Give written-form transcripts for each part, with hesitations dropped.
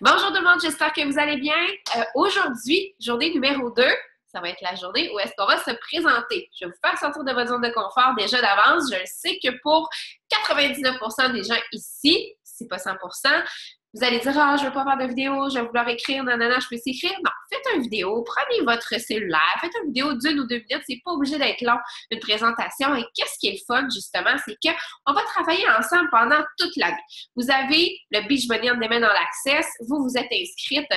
Bonjour tout le monde, j'espère que vous allez bien. Aujourd'hui, journée numéro 2, ça va être la journée où est-ce qu'on va se présenter. Je vais vous faire sortir de votre zone de confort déjà d'avance. Je sais que pour 99% des gens ici, si pas 100%, vous allez dire, je ne veux pas faire de vidéo, je vais vouloir écrire, nanana, je peux s'écrire. Non, faites une vidéo, prenez votre cellulaire, faites une vidéo d'1 ou 2 minutes, c'est pas obligé d'être long, une présentation. Et qu'est-ce qui est le fun, justement, c'est qu'on va travailler ensemble pendant toute l'année. Vous avez le Beachbody on Demand dans l'Access, vous êtes inscrite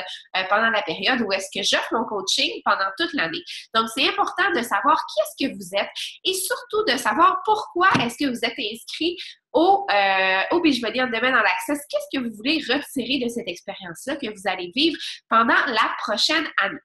pendant la période où est-ce que j'offre mon coaching pendant toute l'année. Donc, c'est important de savoir qui est-ce que vous êtes et surtout de savoir pourquoi est-ce que vous êtes inscrit au Beachbody on Demand dans l'Access. Qu'est-ce que vous voulez retirer de cette expérience-là que vous allez vivre pendant la prochaine année?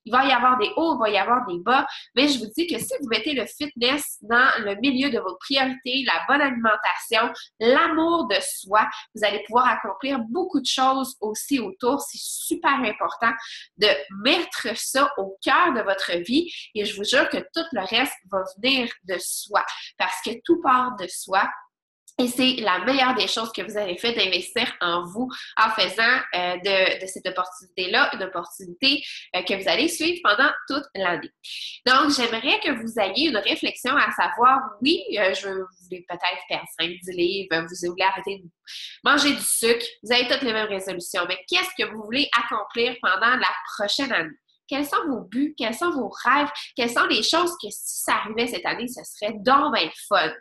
Il va y avoir des hauts, il va y avoir des bas, mais je vous dis que si vous mettez le fitness dans le milieu de vos priorités, la bonne alimentation, l'amour de soi, vous allez pouvoir accomplir beaucoup de choses aussi autour. C'est super important de mettre ça au cœur de votre vie et je vous jure que tout le reste va venir de soi parce que tout part de soi. Et c'est la meilleure des choses que vous avez fait d'investir en vous en faisant de cette opportunité-là une opportunité que vous allez suivre pendant toute l'année. Donc, j'aimerais que vous ayez une réflexion à savoir, oui, je voulais peut-être perdre 5-10 livres, vous voulez arrêter de manger du sucre, vous avez toutes les mêmes résolutions, mais qu'est-ce que vous voulez accomplir pendant la prochaine année? Quels sont vos buts? Quels sont vos rêves? Quelles sont les choses que si ça arrivait cette année, ce serait donc bien fun?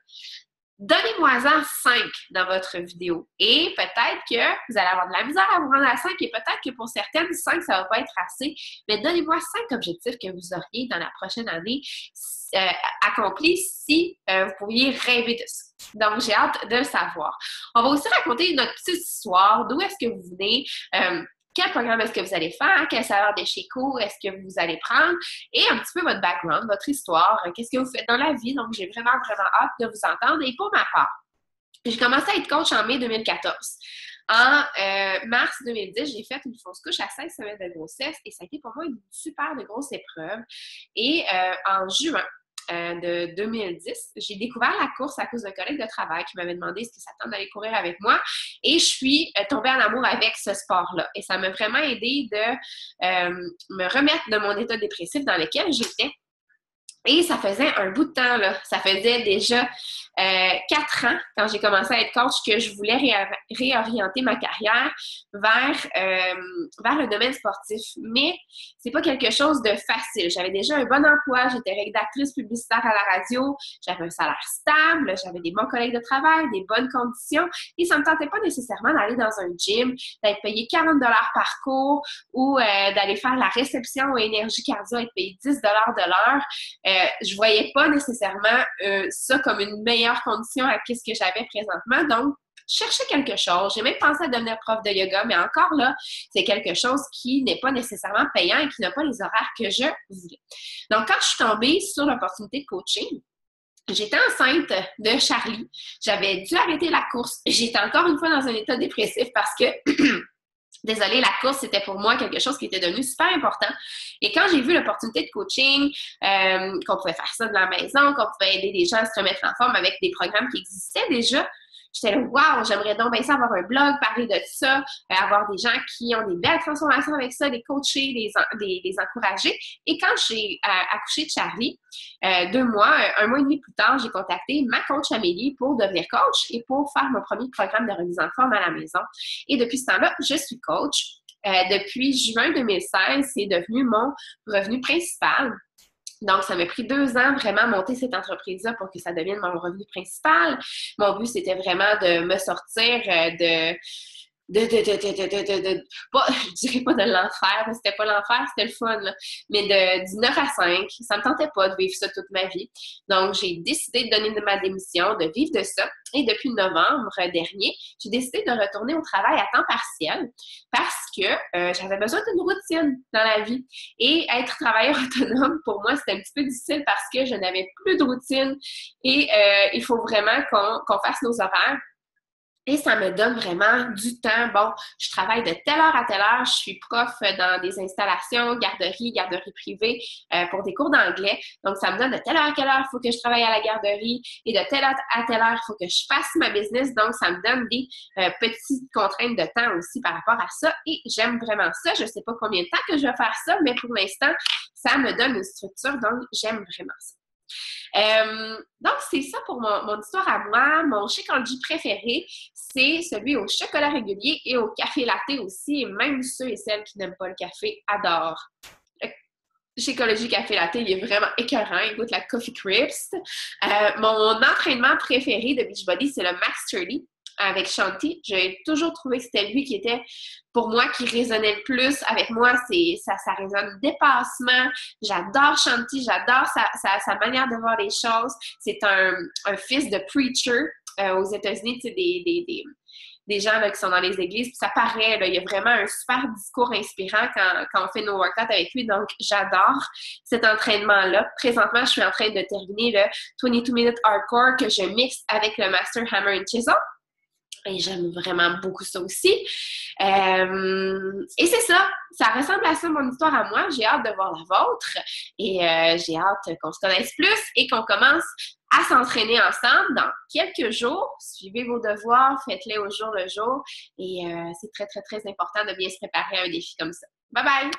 Donnez-moi-en 5 dans votre vidéo. Et peut-être que vous allez avoir de la misère à vous rendre à 5 et peut-être que pour certaines, 5, ça ne va pas être assez. Mais donnez-moi 5 objectifs que vous auriez dans la prochaine année accomplis si vous pouviez rêver de ça. Donc, j'ai hâte de le savoir. On va aussi raconter notre petite histoire, d'où est-ce que vous venez, quel programme est-ce que vous allez faire, quel salaire de chez Co est-ce que vous allez prendre et un petit peu votre background, votre histoire, qu'est-ce que vous faites dans la vie. Donc, j'ai vraiment hâte de vous entendre. Et pour ma part, j'ai commencé à être coach en mai 2014. En mars 2010, j'ai fait une fausse couche à 16 semaines de grossesse et ça a été pour moi une super de grosse épreuve. Et en juin, de 2010, j'ai découvert la course à cause d'un collègue de travail qui m'avait demandé est-ce que ça tente d'aller courir avec moi et je suis tombée en amour avec ce sport-là et ça m'a vraiment aidé de me remettre de mon état dépressif dans lequel j'étais. Et ça faisait un bout de temps, là. Ça faisait déjà 4 ans, quand j'ai commencé à être coach, que je voulais réorienter ma carrière vers le domaine sportif. Mais c'est pas quelque chose de facile. J'avais déjà un bon emploi, j'étais rédactrice publicitaire à la radio, j'avais un salaire stable, j'avais des bons collègues de travail, des bonnes conditions, et ça me tentait pas nécessairement d'aller dans un gym, d'être payé 40 $ par cours ou d'aller faire la réception au Énergie Cardio, être payé 10 $ de l'heure. Je voyais pas nécessairement ça comme une meilleure condition à ce que j'avais présentement. Donc, je cherchais quelque chose. J'ai même pensé à devenir prof de yoga, mais encore là, c'est quelque chose qui n'est pas nécessairement payant et qui n'a pas les horaires que je voulais. Donc, quand je suis tombée sur l'opportunité de coaching, j'étais enceinte de Charlie. J'avais dû arrêter la course. J'étais encore une fois dans un état dépressif parce que désolée, la course, c'était pour moi quelque chose qui était devenu super important. Et quand j'ai vu l'opportunité de coaching, qu'on pouvait faire ça de la maison, qu'on pouvait aider les gens à se remettre en forme avec des programmes qui existaient déjà, j'étais là, wow, j'aimerais donc bien ça avoir un blog, parler de ça, avoir des gens qui ont des belles transformations avec ça, les coacher, les encourager. Et quand j'ai accouché de Charlie, 2 mois, 1 mois et demi plus tard, j'ai contacté ma coach Amélie pour devenir coach et pour faire mon premier programme de remise en forme à la maison. Et depuis ce temps-là, je suis coach. Depuis juin 2016, c'est devenu mon revenu principal. Donc, ça m'a pris 2 ans vraiment monter cette entreprise-là pour que ça devienne mon revenu principal. Mon but, c'était vraiment de me sortir pas, je dirais pas de l'enfer, mais c'était pas l'enfer, c'était le fun, là. Mais du 9 à 5, ça me tentait pas de vivre ça toute ma vie. Donc, j'ai décidé de donner ma démission, de vivre de ça. Et depuis novembre dernier, j'ai décidé de retourner au travail à temps partiel parce que j'avais besoin d'une routine dans la vie. Et être travailleur autonome, pour moi, c'était un petit peu difficile parce que je n'avais plus de routine et il faut vraiment qu'on fasse nos horaires. Et ça me donne vraiment du temps. Bon, je travaille de telle heure à telle heure. Je suis prof dans des installations, garderie privée pour des cours d'anglais. Donc, ça me donne de telle heure à telle heure, il faut que je travaille à la garderie. Et de telle heure à telle heure, il faut que je fasse ma business. Donc, ça me donne des petites contraintes de temps aussi par rapport à ça. Et j'aime vraiment ça. Je ne sais pas combien de temps que je vais faire ça, mais pour l'instant, ça me donne une structure. Donc, j'aime vraiment ça. Donc, c'est ça pour mon histoire à moi. Mon Shakeology préféré, c'est celui au chocolat régulier et au café latte aussi. Et même ceux et celles qui n'aiment pas le café adorent. Shakeology café latte, il est vraiment écœurant. Il goûte la Coffee Crisp. Mon entraînement préféré de Beachbody, c'est le Max 30 avec Shanti. J'ai toujours trouvé que c'était lui qui était, pour moi, qui résonnait le plus avec moi. Ça résonne dépassement. J'adore Shanti, j'adore sa manière de voir les choses. C'est un fils de preacher aux États-Unis, tu sais, des gens là, qui sont dans les églises. Puis ça paraît, là, il y a vraiment un super discours inspirant quand on fait nos workouts avec lui. Donc, j'adore cet entraînement-là. Présentement, je suis en train de terminer le 22 Minute Hardcore que je mixe avec le Master Hammer and Chisel. Et j'aime vraiment beaucoup ça aussi. Et c'est ça. Ça ressemble à ça, mon histoire à moi. J'ai hâte de voir la vôtre. Et j'ai hâte qu'on se connaisse plus et qu'on commence à s'entraîner ensemble dans quelques jours. Suivez vos devoirs, faites-les au jour le jour. Et c'est très, très, très important de bien se préparer à un défi comme ça. Bye bye!